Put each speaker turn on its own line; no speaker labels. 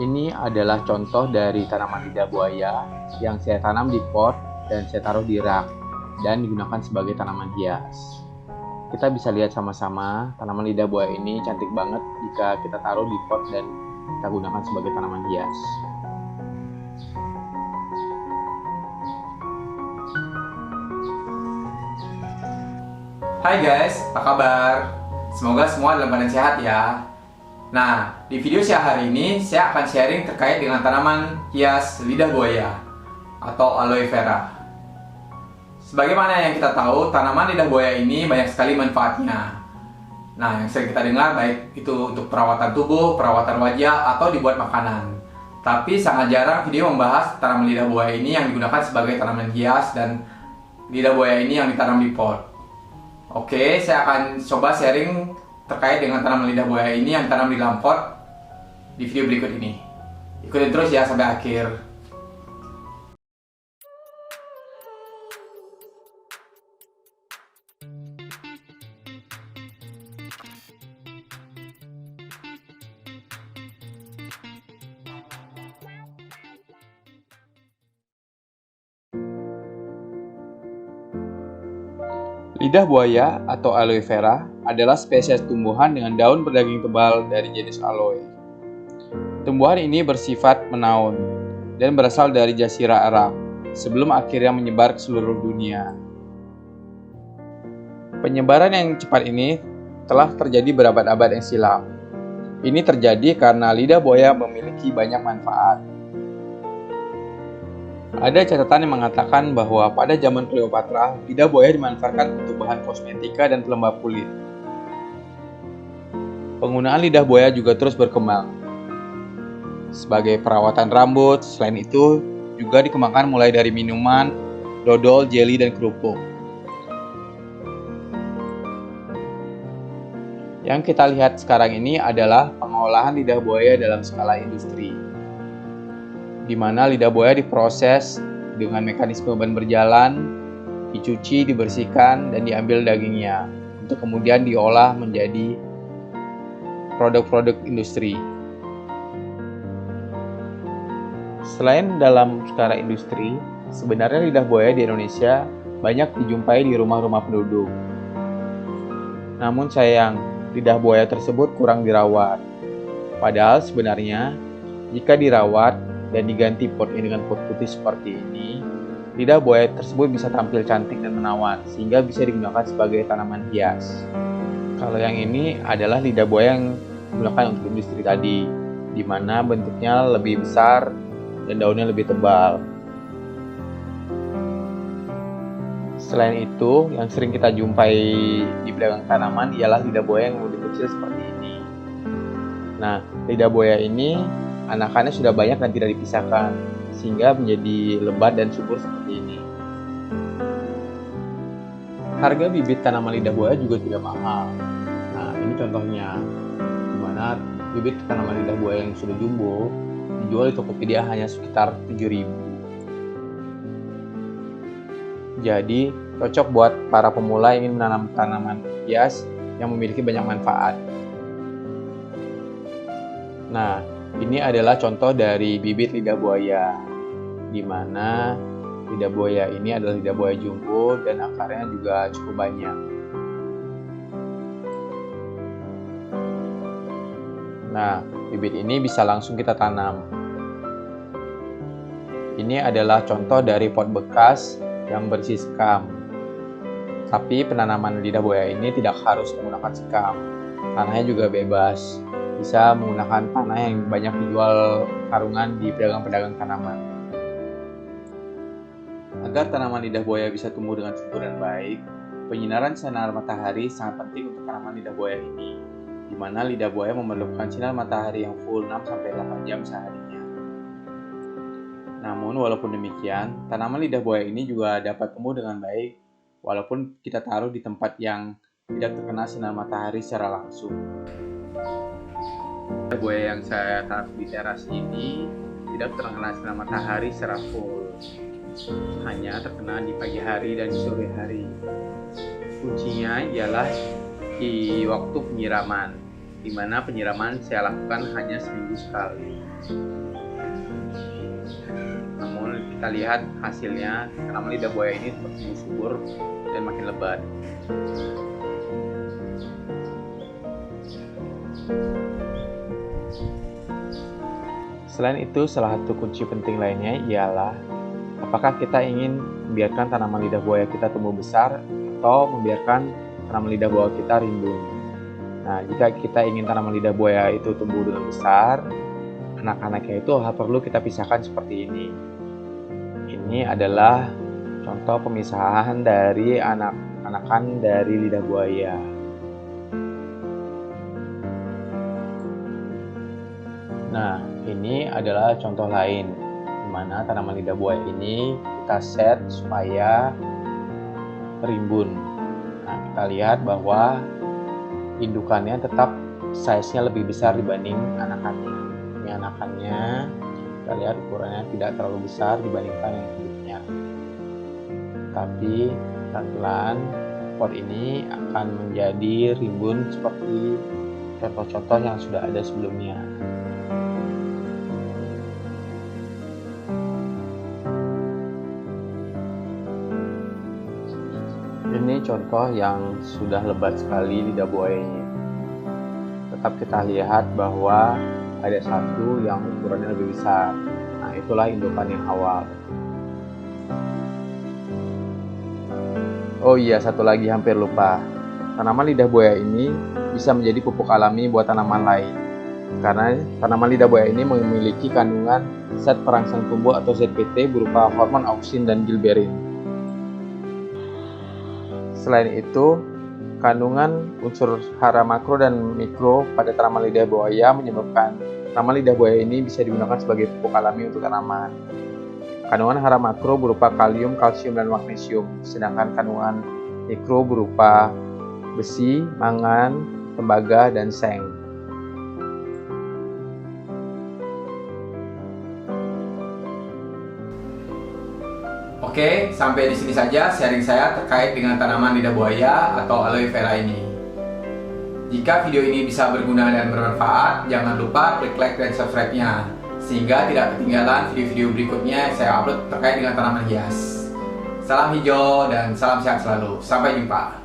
Ini adalah contoh dari tanaman lidah buaya yang saya tanam di pot dan saya taruh di rak dan digunakan sebagai tanaman hias. Kita bisa lihat sama-sama tanaman lidah buaya ini cantik banget jika kita taruh di pot dan kita gunakan sebagai tanaman hias.
Hai guys, apa kabar? Semoga semua dalam keadaan sehat ya. Nah, di video saya hari ini saya akan sharing terkait dengan tanaman hias lidah buaya atau aloe vera. Sebagaimana yang kita tahu, tanaman lidah buaya ini banyak sekali manfaatnya. Nah, yang sering kita dengar baik itu untuk perawatan tubuh, perawatan wajah, atau dibuat makanan. Tapi sangat jarang video membahas tanaman lidah buaya ini yang digunakan sebagai tanaman hias dan lidah buaya ini yang ditanam di pot. Oke, saya akan coba sharing terkait dengan tanaman lidah buaya ini yang ditanam di dalam pot di video berikut ini. Ikutin terus ya sampai akhir.
Lidah buaya atau aloe vera adalah spesies tumbuhan dengan daun berdaging tebal dari jenis aloe. Tumbuhan ini bersifat menaun dan berasal dari Jazirah Arab sebelum akhirnya menyebar ke seluruh dunia. Penyebaran yang cepat ini telah terjadi berabad-abad yang silam. Ini terjadi karena lidah buaya memiliki banyak manfaat. Ada catatan yang mengatakan bahwa pada zaman Cleopatra, lidah buaya dimanfaatkan untuk bahan kosmetika dan pelembab kulit. Penggunaan lidah buaya juga terus berkembang. Sebagai perawatan rambut, selain itu juga dikembangkan mulai dari minuman, dodol, jeli, dan kerupuk. Yang kita lihat sekarang ini adalah pengolahan lidah buaya dalam skala industri, di mana lidah buaya diproses dengan mekanisme ban berjalan, dicuci, dibersihkan, dan diambil dagingnya untuk kemudian diolah menjadi produk-produk industri. Selain dalam skala industri, sebenarnya lidah buaya di Indonesia banyak dijumpai di rumah-rumah penduduk. Namun sayang, lidah buaya tersebut kurang dirawat. Padahal sebenarnya jika dirawat dan diganti potnya dengan pot putih seperti ini, lidah buaya tersebut bisa tampil cantik dan menawan sehingga bisa digunakan sebagai tanaman hias. Kalau yang ini adalah lidah buaya yang digunakan untuk industri tadi, di mana bentuknya lebih besar dan daunnya lebih tebal. Selain itu, yang sering kita jumpai di pedagang tanaman ialah lidah buaya yang lebih kecil seperti ini. Nah, lidah buaya ini anakannya sudah banyak dan tidak dipisahkan, sehingga menjadi lebat dan subur seperti ini. Harga bibit tanaman lidah buaya juga tidak mahal. Nah, ini contohnya, di mana bibit tanaman lidah buaya yang sudah jumbo dijual di Tokopedia hanya sekitar 7.000. Jadi, cocok buat para pemula yang ingin menanam tanaman hias yang memiliki banyak manfaat. Nah, ini adalah contoh dari bibit lidah buaya, di mana lidah buaya ini adalah lidah buaya jumbo dan akarnya juga cukup banyak. Nah, bibit ini bisa langsung kita tanam. Ini adalah contoh dari pot bekas yang berisi sekam. Tapi penanaman lidah buaya ini tidak harus menggunakan sekam. Tanahnya juga bebas. Bisa menggunakan tanah yang banyak dijual karungan di pedagang-pedagang tanaman. Agar tanaman lidah buaya bisa tumbuh dengan subur dan baik, penyinaran sinar matahari sangat penting untuk tanaman lidah buaya ini, di mana lidah buaya memerlukan sinar matahari yang full 6-8 jam seharinya. Namun walaupun demikian, tanaman lidah buaya ini juga dapat tumbuh dengan baik walaupun kita taruh di tempat yang tidak terkena sinar matahari secara langsung. Lidah buaya yang saya taruh di teras ini tidak terkena sinar matahari secara full, hanya terkena di pagi hari dan di sore hari. Kuncinya ialah di waktu penyiraman. di mana penyiraman saya lakukan hanya seminggu sekali. Namun kita lihat hasilnya, tanaman lidah buaya ini terus subur dan makin lebat. Selain itu, salah satu kunci penting lainnya ialah apakah kita ingin membiarkan tanaman lidah buaya kita tumbuh besar atau membiarkan tanaman lidah buaya kita rimbun. Nah, jika kita ingin tanaman lidah buaya itu tumbuh dengan besar, anak-anaknya itu perlu kita pisahkan seperti ini. Ini adalah contoh pemisahan dari anak-anakan dari lidah buaya. Nah, ini adalah contoh lain di mana tanaman lidah buaya ini kita set supaya rimbun. Nah, kita lihat bahwa indukannya tetap size-nya lebih besar dibanding anakannya. Ini anakannya, kita lihat ukurannya tidak terlalu besar dibandingkan yang induknya. Tapi pelan-pelan pot ini akan menjadi rimbun seperti contoh-contoh yang sudah ada sebelumnya. Ini contoh yang sudah lebat sekali lidah buayanya. Tetap kita lihat bahwa ada satu yang ukurannya lebih besar. Nah, itulah indukan yang awal. Oh iya, satu lagi hampir lupa. Tanaman lidah buaya ini bisa menjadi pupuk alami buat tanaman lain. Karena tanaman lidah buaya ini memiliki kandungan zat perangsang tumbuh atau ZPT berupa hormon auksin dan gilberin. Selain itu, kandungan unsur hara makro dan mikro pada tanaman lidah buaya menyebabkan tanaman lidah buaya ini bisa digunakan sebagai pupuk alami untuk tanaman. Kandungan hara makro berupa kalium, kalsium, dan magnesium, sedangkan kandungan mikro berupa besi, mangan, tembaga, dan seng.
Oke, sampai di sini saja sharing saya terkait dengan tanaman lidah buaya atau aloe vera ini. Jika video ini bisa berguna dan bermanfaat, jangan lupa klik like dan subscribe-nya, sehingga tidak ketinggalan video-video berikutnya yang saya upload terkait dengan tanaman hias. Salam hijau dan salam sehat selalu. Sampai jumpa.